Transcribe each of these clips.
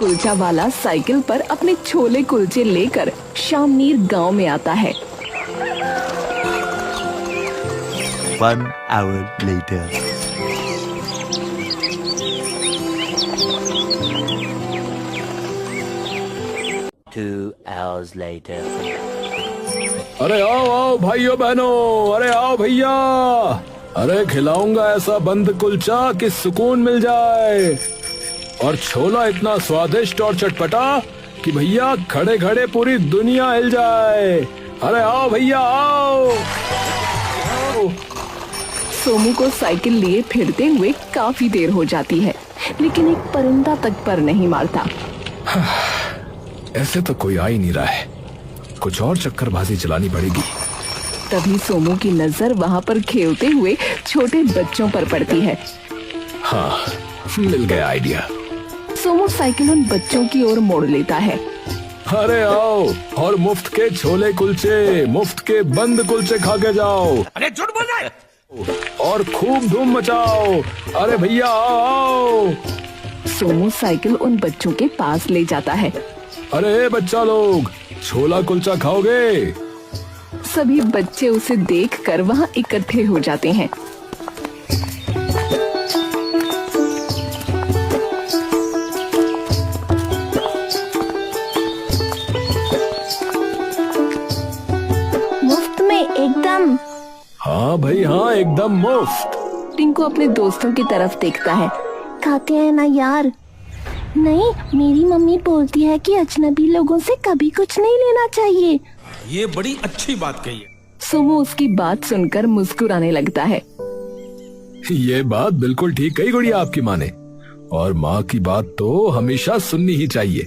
कुलचा वाला साइकिल पर अपने छोले कुलचे लेकर शामनीर गांव में आता है। 1 hour later. Two hours later. अरे आओ आओ भाइयों बहनों, अरे आओ भैया, अरे खिलाऊंगा ऐसा बंद कुलचा कि सुकून मिल जाए, और छोला इतना स्वादिष्ट और चटपटा कि भैया खड़े खड़े पूरी दुनिया हिल जाए। अरे आओ भैया आओ। सोमू को साइकिल लिए फिरते हुए काफी देर हो जाती है, लेकिन एक परिंदा तक पर नहीं मारता। ऐसे तो कोई आ ही नहीं रहा है, कुछ और चक्करबाजी चलानी पड़ेगी। तभी सोमू की नजर वहाँ पर खेलते हुए छोटे बच्चों पर पड़ती है। हाँ, मिल गया आइडिया। सोमू साइकिल उन बच्चों की ओर मोड़ लेता है। अरे आओ और मुफ्त के छोले कुलचे, मुफ्त के बंद कुलचे खा के जाओ। अरे झूठ बोल रहा है। और खूब धूम मचाओ। अरे भैया आओ। सोमू साइकिल उन बच्चों के पास ले जाता है। अरे बच्चा लोग, छोला कुलचा खाओगे? सभी बच्चे उसे देखकर वहाँ इकट्ठे हो जाते हैं। मुफ्त में एकदम। हाँ भाई हाँ, एकदम मुफ्त। टिंकू अपने दोस्तों की तरफ देखता है। खाते हैं ना यार? नहीं, मेरी मम्मी बोलती है कि अजनबी लोगों से कभी कुछ नहीं लेना चाहिए। ये बड़ी अच्छी बात कही है। सोमू उसकी बात सुनकर मुस्कुराने लगता है। ये बात बिल्कुल ठीक कही गुड़िया आपकी माँ ने, और माँ की बात तो हमेशा सुननी ही चाहिए।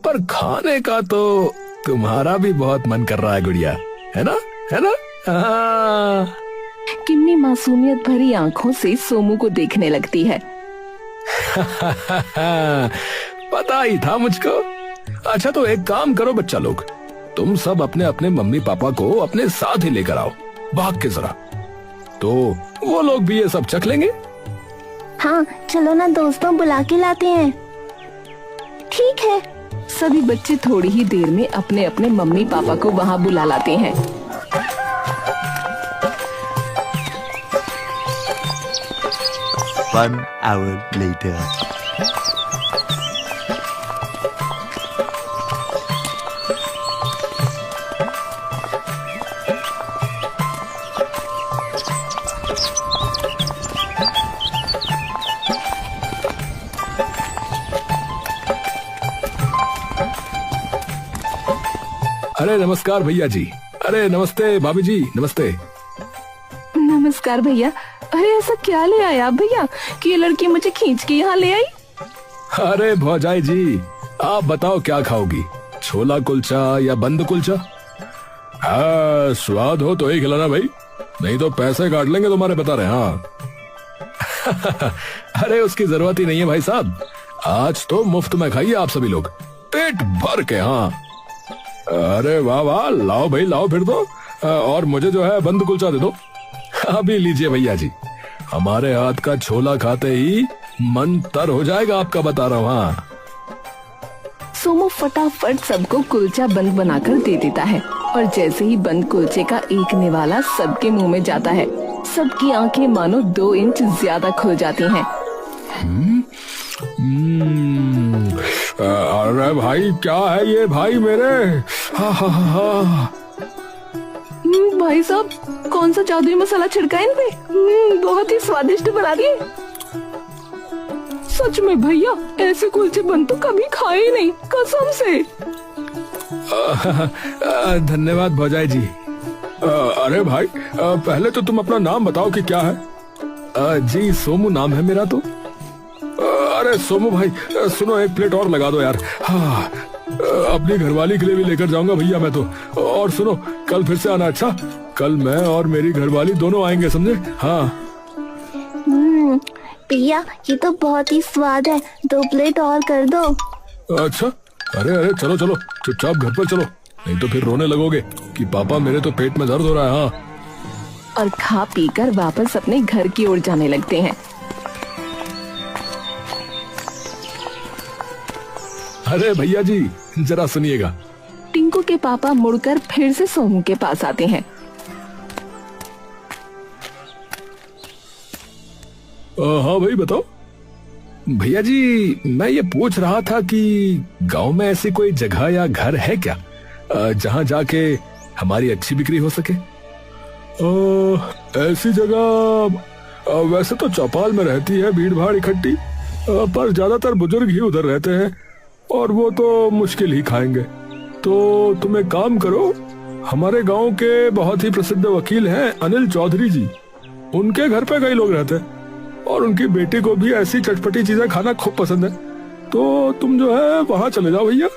पर खाने का तो तुम्हारा भी बहुत मन कर रहा है गुड़िया, है ना? है ना? हाँ। किन्नी मासूमियत भरी आंखों से सोमू को देखने लगती है। पता ही था मुझको। अच्छा तो एक काम करो बच्चा लोग, तुम सब अपने अपने मम्मी पापा को अपने साथ ही लेकर आओ, भाग के जरा, तो वो लोग भी ये सब चख लेंगे। हाँ चलो ना दोस्तों, बुला के लाते हैं। ठीक है। सभी बच्चे थोड़ी ही देर में अपने अपने मम्मी पापा को वहाँ बुला लाते हैं। One hour later. अरे नमस्कार भैया जी, अरे नमस्ते भाभी जी, नमस्ते। नमस्कार भैया। अरे ऐसा क्या ले आया आप भैया कि ये लड़की मुझे खींच के यहाँ ले आई? अरे भौजाई जी, आप बताओ क्या खाओगी, छोला कुलचा या बंद कुलचा? हाँ, स्वाद हो तो ही खिलाना भाई, नहीं तो पैसे काट लेंगे तुम्हारे, बता रहे। हाँ। अरे उसकी जरूरत ही नहीं है भाई साहब, आज तो मुफ्त में खाइए आप सभी लोग, पेट भर के। हाँ। अरे वाह वाह, लाओ भाई लाओ फिर तो, और मुझे जो है बंद कुलचा दे दो। अभी लीजिए भैया जी, हमारे हाथ का छोला खाते ही मन तर हो जाएगा आपका, बता रहा हूँ। हाँ। सोमू फटाफट सबको कुलचा बंद बनाकर दे देता है, और जैसे ही बंद कुलचे का एक निवाला सबके मुंह में जाता है, सबकी आंखें मानो 2 इंच ज्यादा खुल जाती हैं। अरे भाई क्या है ये भाई मेरे? हा हा हा। भाई साहब, कौन सा जादुई मसाला छिड़का है इन पे? बहुत ही स्वादिष्ट बना दिए। सच में भैया, ऐसे कुलचे बन तो कभी खाए ही नहीं, कसम से। धन्यवाद भौजाई जी। अरे भाई, पहले तो तुम अपना नाम बताओ कि क्या है। जी सोमू नाम है मेरा तो। अरे सोमू भाई सुनो, एक प्लेट और लगा दो यार। हाँ, अपनी घरवाली के लिए भी लेकर जाऊंगा भैया मैं तो। और सुनो, कल फिर से आना। अच्छा, कल मैं और मेरी घरवाली दोनों आएंगे, समझे? हाँ। भैया ये तो बहुत ही स्वाद है, 2 प्लेट और कर दो। अच्छा, अरे अरे चलो चलो, चुपचाप घर पर चलो, नहीं तो फिर रोने लगोगे कि पापा मेरे तो पेट में दर्द हो रहा है। हाँ। और खा पी कर वापस अपने घर की ओर जाने लगते हैं। अरे भैया जी जरा सुनिएगा। टिंकू के पापा मुड़कर फिर से सोमू के पास आते हैं। हाँ भाई बताओ। भैया जी मैं ये पूछ रहा था कि गांव में ऐसी कोई जगह या घर है क्या जहां जाके हमारी अच्छी बिक्री हो सके? ऐसी जगह वैसे तो चौपाल में रहती है भीड़ भाड़ इकट्ठी, पर ज्यादातर बुजुर्ग ही उधर रहते हैं और वो तो मुश्किल ही खाएंगे। तो तुम एक काम करो, हमारे गांव के बहुत ही प्रसिद्ध वकील हैं अनिल चौधरी जी, उनके घर पे कई लोग रहते हैं और उनकी बेटी को भी ऐसी चटपटी चीजें खाना खूब पसंद है। तो तुम जो है वहां चले जाओ भैया।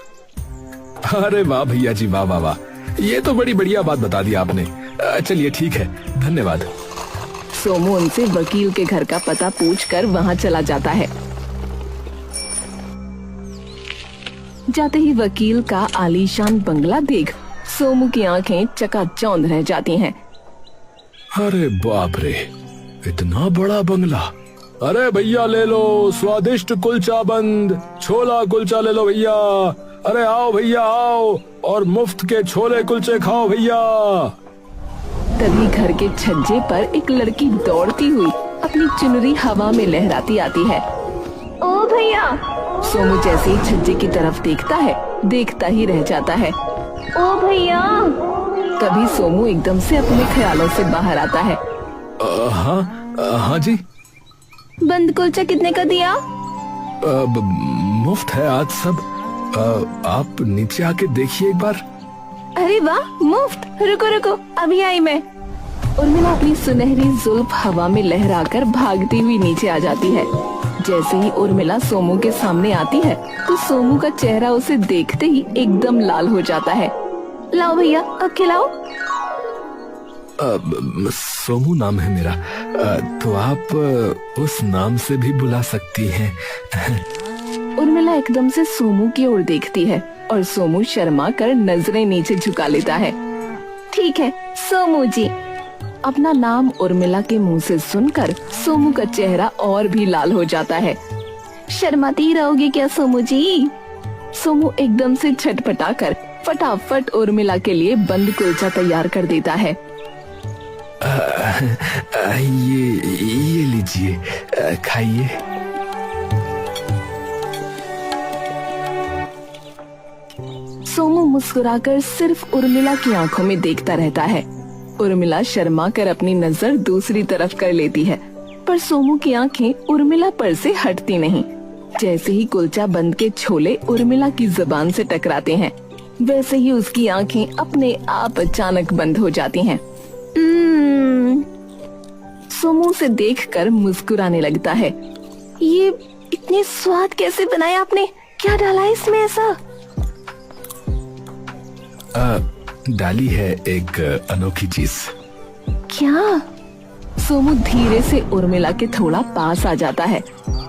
अरे वाह भैया जी, वाह वाह वाह, ये तो बड़ी बढ़िया बात बता दी आपने। चलिए ठीक है, धन्यवाद। सोमू उनसे वकील के घर का पता पूछकर वहां चला जाता है। जाते ही वकील का आलीशान बंगला देख सोमू की आंखें चकाचौंध रह जाती हैं। अरे बाप रे, इतना बड़ा बंगला। अरे भैया ले लो स्वादिष्ट कुलचा बंद, छोला कुलचा ले लो भैया। अरे आओ भैया आओ और मुफ्त के छोले कुलचे खाओ भैया। तभी घर के छज्जे पर एक लड़की दौड़ती हुई अपनी चुनरी हवा में लहराती आती है। ओ भैया! सोमू जैसे ही छज्जे की तरफ देखता है, देखता ही रह जाता है। ओ भैया! तभी सोमू एकदम से अपने ख्यालों से बाहर आता है। हाँ जी। बंद कुलचा कितने का दिया? मुफ्त है आज सब। आप नीचे आके देखिए एक बार। अरे वाह, मुफ्त! रुको रुको, अभी आई मैं। उर्मिला अपनी सुनहरी जुल्फ हवा में लहराकर भागती हुई नीचे आ जाती है। जैसे ही उर्मिला सोमू के सामने आती है तो सोमू का चेहरा उसे देखते ही एकदम लाल हो जाता है। लाओ भैया, अब खिलाओ। सोमू नाम है मेरा, तो आप उस नाम से भी बुला सकती हैं। उर्मिला एकदम से सोमू की ओर देखती है और सोमू शर्मा कर नजरें नीचे झुका लेता है। ठीक है सोमू जी। अपना नाम उर्मिला के मुंह से सुनकर सोमू का चेहरा और भी लाल हो जाता है। शर्माती रहोगे क्या सोमू जी? सोमू एकदम से छटपटा कर फटाफट उर्मिला के लिए बंद कुलचा तैयार कर देता है। ये लीजिए, खाइए। सोमू मुस्कुराकर सिर्फ उर्मिला की आंखों में देखता रहता है। उर्मिला शर्मा कर अपनी नजर दूसरी तरफ कर लेती है, पर सोमू की आंखें उर्मिला पर से हटती नहीं। जैसे ही कुलचा बंद के छोले उर्मिला की जुबान से टकराते हैं, वैसे ही उसकी आंखें अपने आप अचानक बंद हो जाती हैं। सोमू से देखकर मुस्कुराने लगता है। ये इतने स्वाद कैसे बनाया आपने? क्या डाला है इसमें ऐसा? डाली है एक अनोखी चीज। क्या? सोमू धीरे से उर्मिला के थोड़ा पास आ जाता है।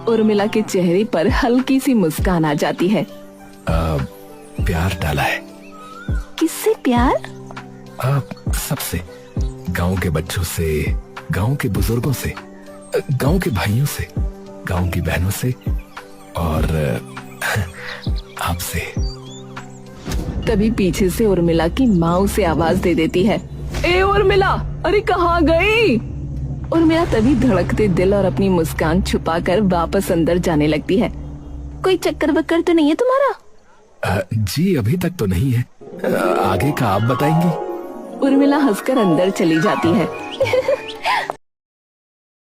उर्मिला के चेहरे पर हल्की सी मुस्कान आ जाती है। प्यार डाला है। किससे प्यार? सबसे, गांव के बच्चों से, गांव के बुजुर्गों से, गांव के भाइयों से, गांव की बहनों से और आपसे। तभी पीछे से उर्मिला की माँ उसे आवाज दे देती है। ए उर्मिला, अरे कहाँ गई? उर्मिला तभी धड़कते दिल और अपनी मुस्कान छुपाकर वापस अंदर जाने लगती है। कोई चक्कर बक्कर तो नहीं है तुम्हारा? जी अभी तक तो नहीं है, आगे का आप बताएंगी। उर्मिला हंसकर अंदर चली जाती है।